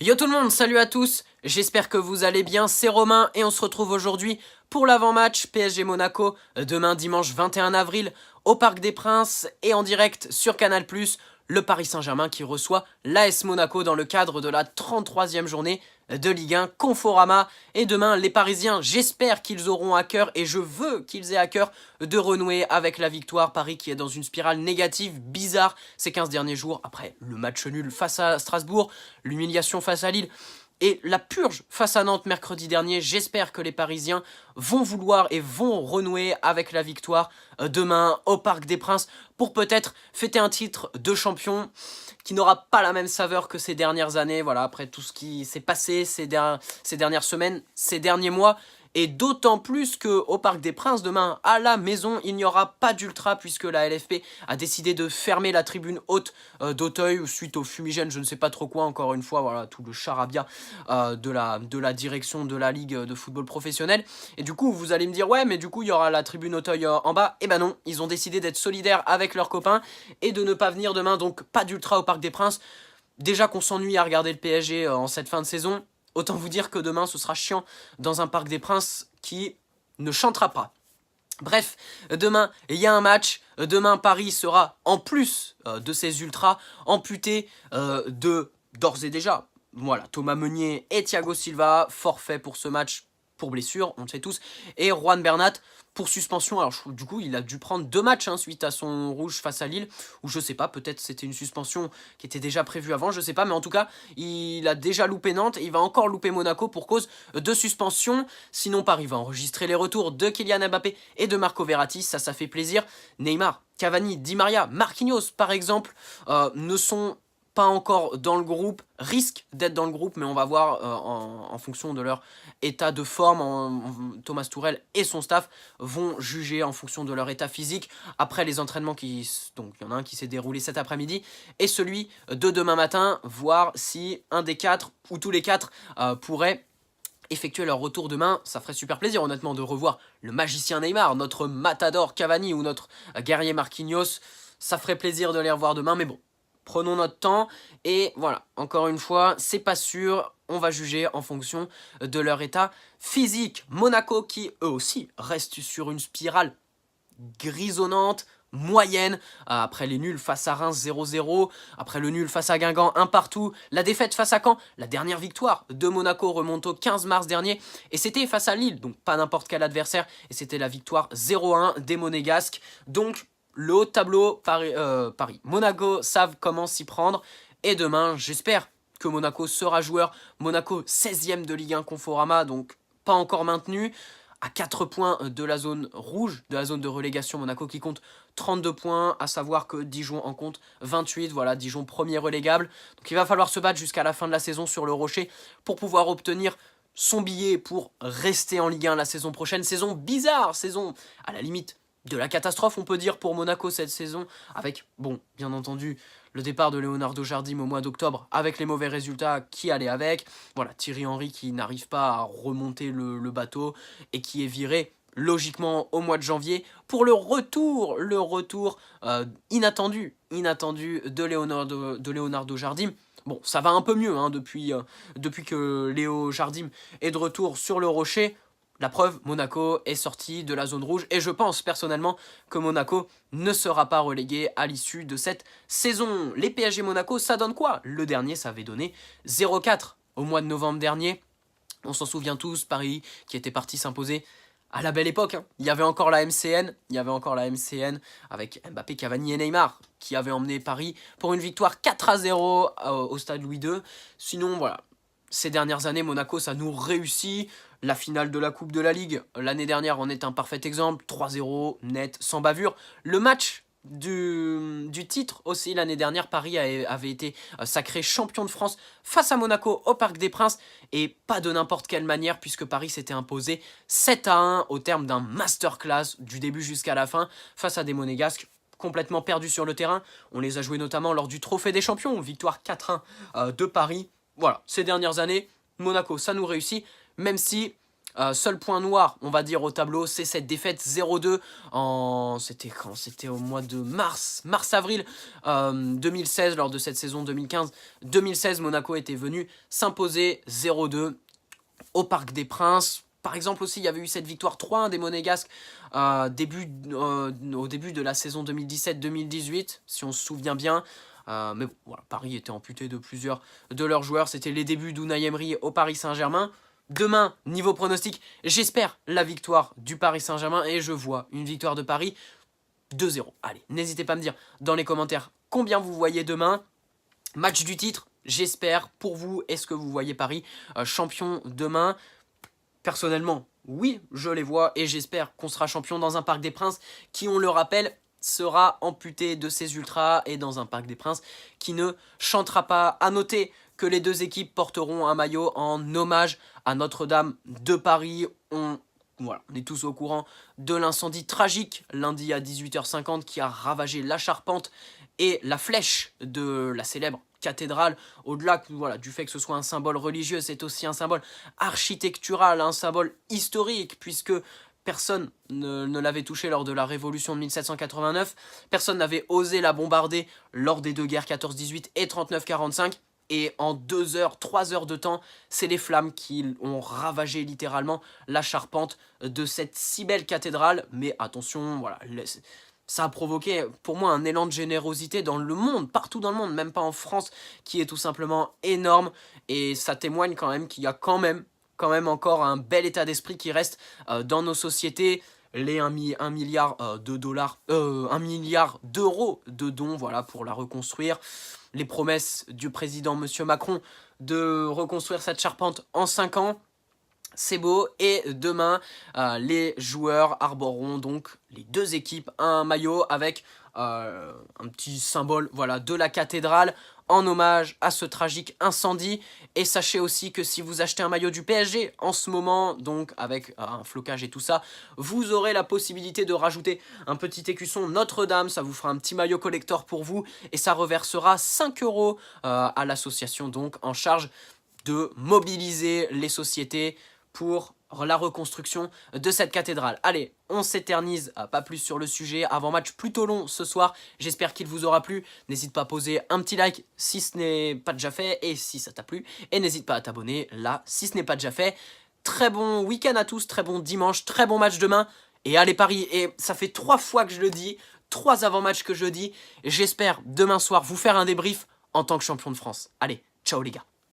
Yo tout le monde, salut à tous, j'espère que vous allez bien, c'est Romain et on se retrouve aujourd'hui pour l'avant-match PSG Monaco, demain dimanche 21 avril au Parc des Princes et en direct sur Canal+, le Paris Saint-Germain qui reçoit l'AS Monaco dans le cadre de la 33e journée de Ligue 1 Conforama. Et demain, les Parisiens, j'espère qu'ils auront à cœur et je veux qu'ils aient à cœur de renouer avec la victoire. Paris qui est dans une spirale négative bizarre ces 15 derniers jours après le match nul face à Strasbourg, l'humiliation face à Lille et la purge face à Nantes mercredi dernier. J'espère que les Parisiens vont vouloir et vont renouer avec la victoire demain au Parc des Princes pour peut-être fêter un titre de champion qui n'aura pas la même saveur que ces dernières années. Voilà, après tout ce qui s'est passé ces dernières semaines, ces derniers mois. Et d'autant plus qu'au Parc des Princes, demain, à la maison, il n'y aura pas d'ultra puisque la LFP a décidé de fermer la tribune haute d'Auteuil suite au fumigène, je ne sais pas trop quoi, encore une fois, voilà, tout le charabia de la direction de la Ligue de football professionnel. Et du coup, vous allez me dire, ouais, mais du coup, il y aura la tribune Auteuil en bas. Et ben non, ils ont décidé d'être solidaires avec leurs copains et de ne pas venir demain, donc pas d'ultra au Parc des Princes. Déjà qu'on s'ennuie à regarder le PSG en cette fin de saison, autant vous dire que demain ce sera chiant dans un Parc des Princes qui ne chantera pas. Bref, demain il y a un match, demain Paris sera en plus de ses ultras amputé d'ores et déjà, voilà, Thomas Meunier et Thiago Silva, forfait pour ce match pour blessure, on le sait tous, et Juan Bernat pour suspension. Alors du coup il a dû prendre 2 matchs suite à son rouge face à Lille, ou je sais pas, peut-être c'était une suspension qui était déjà prévue avant, je sais pas, mais en tout cas il a déjà loupé Nantes, et il va encore louper Monaco pour cause de suspension. Sinon Paris va enregistrer les retours de Kylian Mbappé et de Marco Verratti, ça fait plaisir. Neymar, Cavani, Di Maria, Marquinhos par exemple ne sont pas encore dans le groupe, risquent d'être dans le groupe, mais on va voir en fonction de leur état de forme. Thomas Tuchel et son staff vont juger en fonction de leur état physique après les entraînements donc il y en a un qui s'est déroulé cet après-midi et celui de demain matin, voir si un des 4 ou tous les 4 pourraient effectuer leur retour demain. Ça ferait super plaisir honnêtement de revoir le magicien Neymar, notre matador Cavani ou notre guerrier Marquinhos. Ça ferait plaisir de les revoir demain, mais bon, prenons notre temps et voilà, encore une fois, c'est pas sûr, on va juger en fonction de leur état physique. Monaco qui eux aussi restent sur une spirale grisonnante, moyenne, après les nuls face à Reims 0-0, après le nul face à Guingamp 1 partout, la défaite face à Caen, la dernière victoire de Monaco remonte au 15 mars dernier, et c'était face à Lille, donc pas n'importe quel adversaire, et c'était la victoire 0-1 des Monégasques. Donc le haut de tableau, Paris, Monaco savent comment s'y prendre. Et demain, j'espère que Monaco sera joueur. Monaco 16e de Ligue 1 Conforama, donc pas encore maintenu. À 4 points de la zone rouge, de la zone de relégation, Monaco qui compte 32 points, à savoir que Dijon en compte 28, voilà, Dijon premier relégable. Donc il va falloir se battre jusqu'à la fin de la saison sur le Rocher pour pouvoir obtenir son billet pour rester en Ligue 1 la saison prochaine. Saison bizarre, saison à la limite de la catastrophe, on peut dire, pour Monaco cette saison, avec, bon, bien entendu, le départ de Leonardo Jardim au mois d'octobre, avec les mauvais résultats qui allaient avec. Voilà, Thierry Henry qui n'arrive pas à remonter le bateau et qui est viré logiquement au mois de janvier pour le retour inattendu de Leonardo Jardim. Bon, ça va un peu mieux depuis que Léo Jardim est de retour sur le Rocher. La preuve, Monaco est sorti de la zone rouge et je pense personnellement que Monaco ne sera pas relégué à l'issue de cette saison. Les PSG Monaco, ça donne quoi? Le dernier, ça avait donné 0-4 au mois de novembre dernier. On s'en souvient tous, Paris qui était parti s'imposer à la belle époque. Il y avait encore la MCN, avec Mbappé, Cavani et Neymar qui avaient emmené Paris pour une victoire 4-0 au stade Louis II. Sinon, voilà, ces dernières années, Monaco, ça nous réussit. La finale de la Coupe de la Ligue, l'année dernière, en est un parfait exemple. 3-0, net, sans bavure. Le match du titre aussi, l'année dernière, Paris avait été sacré champion de France face à Monaco au Parc des Princes. Et pas de n'importe quelle manière, puisque Paris s'était imposé 7-1 au terme d'un masterclass du début jusqu'à la fin face à des Monégasques complètement perdus sur le terrain. On les a joués notamment lors du Trophée des Champions, victoire 4-1 de Paris. Voilà, ces dernières années, Monaco, ça nous réussit, même si Seul point noir, on va dire, au tableau, c'est cette défaite 0-2 C'était quand? C'était au mois de mars-avril 2016, lors de cette saison 2015-2016. Monaco était venu s'imposer 0-2 au Parc des Princes. Par exemple aussi, il y avait eu cette victoire 3-1 des Monégasques au début de la saison 2017-2018, si on se souvient bien. Mais bon, voilà, Paris était amputé de plusieurs de leurs joueurs. C'était les débuts d'Unai Emery au Paris Saint-Germain. Demain, niveau pronostic, j'espère la victoire du Paris Saint-Germain et je vois une victoire de Paris 2-0. Allez, n'hésitez pas à me dire dans les commentaires combien vous voyez demain. Match du titre, j'espère pour vous. Est-ce que vous voyez Paris champion demain? Personnellement, oui, je les vois et j'espère qu'on sera champion dans un Parc des Princes qui, on le rappelle, sera amputé de ses ultras et dans un Parc des Princes qui ne chantera pas. À noter que les deux équipes porteront un maillot en hommage à Notre-Dame de Paris. Voilà, on est tous au courant de l'incendie tragique lundi à 18h50 qui a ravagé la charpente et la flèche de la célèbre cathédrale. Au-delà voilà, du fait que ce soit un symbole religieux, c'est aussi un symbole architectural, un symbole historique, puisque personne ne l'avait touché lors de la Révolution de 1789. Personne n'avait osé la bombarder lors des deux guerres 14-18 et 39-45. Et en 2 heures, 3 heures de temps, c'est les flammes qui ont ravagé littéralement la charpente de cette si belle cathédrale. Mais attention, voilà, ça a provoqué pour moi un élan de générosité dans le monde, partout dans le monde, même pas en France, qui est tout simplement énorme. Et ça témoigne quand même qu'il y a quand même encore un bel état d'esprit qui reste dans nos sociétés. Les 1 milliard de dollars, 1 milliard d'euros de dons, voilà, pour la reconstruire. Les promesses du président Monsieur Macron de reconstruire cette charpente en 5 ans. C'est beau, et demain, les joueurs arboreront donc, les deux équipes, un maillot avec un petit symbole, voilà, de la cathédrale en hommage à ce tragique incendie. Et sachez aussi que si vous achetez un maillot du PSG en ce moment, donc avec un flocage et tout ça, vous aurez la possibilité de rajouter un petit écusson Notre-Dame. Ça vous fera un petit maillot collector pour vous et ça reversera 5 € à l'association donc en charge de mobiliser les sociétés pour la reconstruction de cette cathédrale. Allez, on s'éternise pas plus sur le sujet. Avant-match plutôt long ce soir. J'espère qu'il vous aura plu. N'hésite pas à poser un petit like si ce n'est pas déjà fait et si ça t'a plu. Et n'hésite pas à t'abonner là si ce n'est pas déjà fait. Très bon week-end à tous, très bon dimanche, très bon match demain. Et allez Paris, et ça fait 3 fois que je le dis, 3 avant-matchs que je le dis. J'espère demain soir vous faire un débrief en tant que champion de France. Allez, ciao les gars.